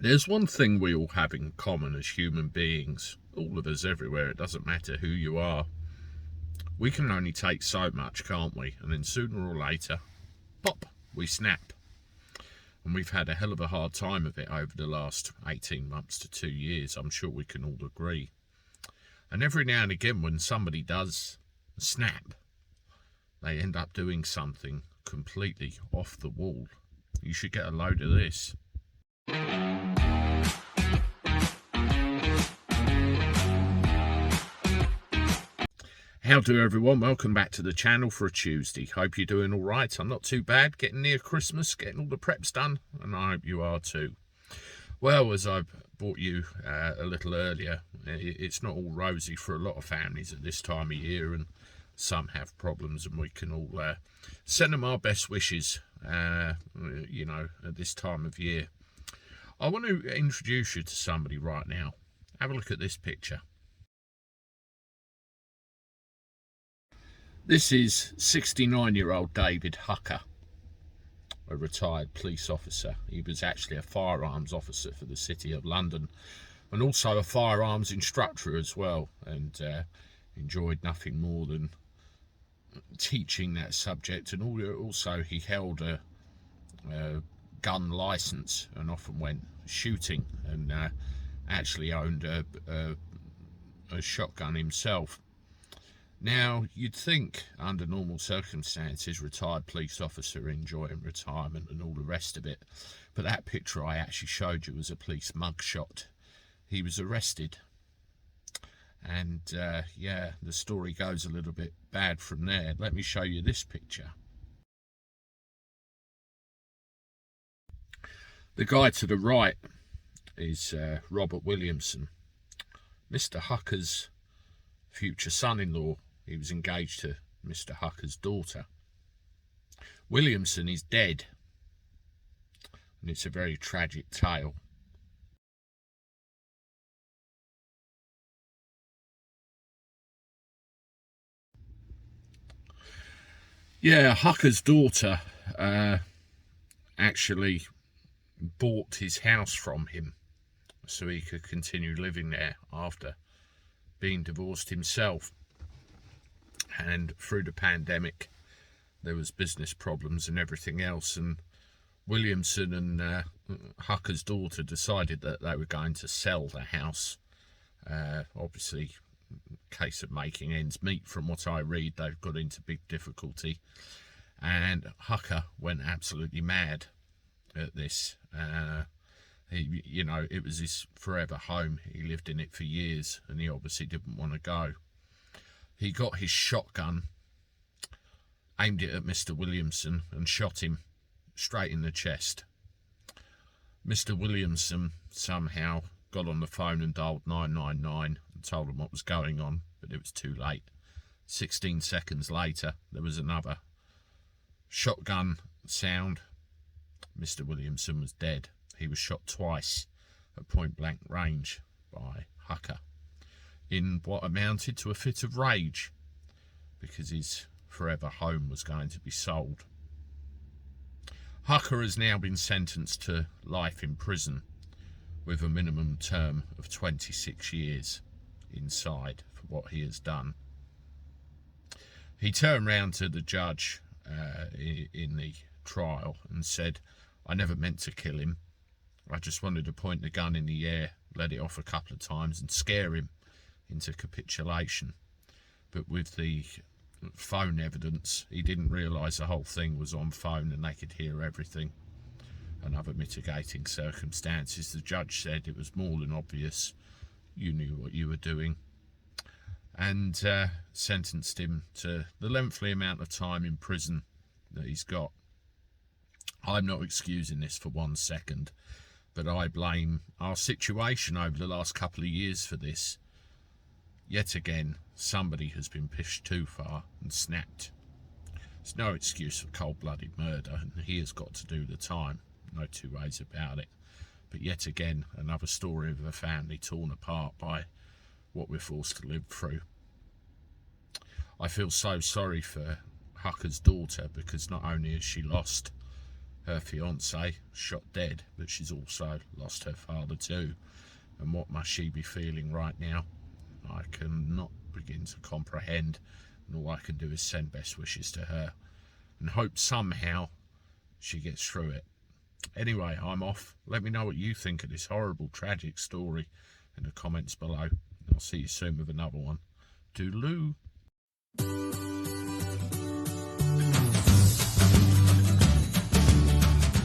There's one thing we all have in common as human beings, all of us everywhere, it doesn't matter who you are. We can only take so much, can't we? And then sooner or later, pop, we snap. And we've had a hell of a hard time of it over the last 18 months to 2 years, I'm sure we can all agree. And every now and again when somebody does snap, they end up doing something completely off the wall. You should get a load of this. How do everyone? Welcome back to the channel for a Tuesday. Hope you're doing all right. I'm not too bad, getting near Christmas, getting all the preps done, and I hope you are too. Well, as I brought you a little earlier, it's not all rosy for a lot of families at this time of year, and some have problems, and we can all send them our best wishes, you know, at this time of year. I want to introduce you to somebody right now. Have a look at this picture. This is 69-year-old David Hucka, a retired police officer. He was actually a firearms officer for the City of London and also a firearms instructor as well, and enjoyed nothing more than teaching that subject. And also he held a gun license and often went shooting, and actually owned a shotgun himself. Now, you'd think under normal circumstances, retired police officer enjoying retirement and all the rest of it, but that picture I actually showed you was a police mugshot. He was arrested, and yeah, the story goes a little bit bad from there. Let me show you this picture. The guy to the right is Robert Williamson, Mr. Hucka's future son-in-law. He was engaged to Mr. Hucka's daughter. Williamson is dead, and it's a very tragic tale. Yeah, Hucka's daughter actually bought his house from him so he could continue living there after being divorced himself. And through the pandemic there was business problems and everything else, and Williamson and Hucka's daughter decided that they were going to sell the house. Obviously, case of making ends meet. From what I read, they've got into big difficulty, and Hucka went absolutely mad at this. He, you know, it was his forever home. He lived in it for years, and he obviously didn't want to go. He got his shotgun, aimed it at Mr. Williamson, and shot him straight in the chest. Mr. Williamson somehow got on the phone and dialed 999 and told them what was going on, but it was too late. 16 seconds later, there was another shotgun sound. Mr. Williamson was dead. He was shot twice at point-blank range by Hucka in what amounted to a fit of rage because his forever home was going to be sold. Hucka has now been sentenced to life in prison with a minimum term of 26 years inside for what he has done. He turned round to the judge in the trial and said, "I never meant to kill him. I just wanted to point the gun in the air, let it off a couple of times and scare him into capitulation. But with the phone evidence, he didn't realise the whole thing was on phone and they could hear everything. And other mitigating circumstances, the judge said it was more than obvious you knew what you were doing, and sentenced him to the lengthy amount of time in prison that he's got. I'm not excusing this for 1 second, but I blame our situation over the last couple of years for this. Yet again, somebody has been pushed too far and snapped. There's no excuse for cold-blooded murder, and he has got to do the time. No two ways about it. But yet again, another story of a family torn apart by what we're forced to live through. I feel so sorry for Hucka's daughter, because not only has she lost her fiance shot dead, but she's also lost her father too. And what must she be feeling right now? I cannot begin to comprehend, and all I can do is send best wishes to her and hope somehow she gets through it. Anyway, I'm off. Let me know what you think of this horrible, tragic story in the comments below. I'll see you soon with another one. Toodaloo.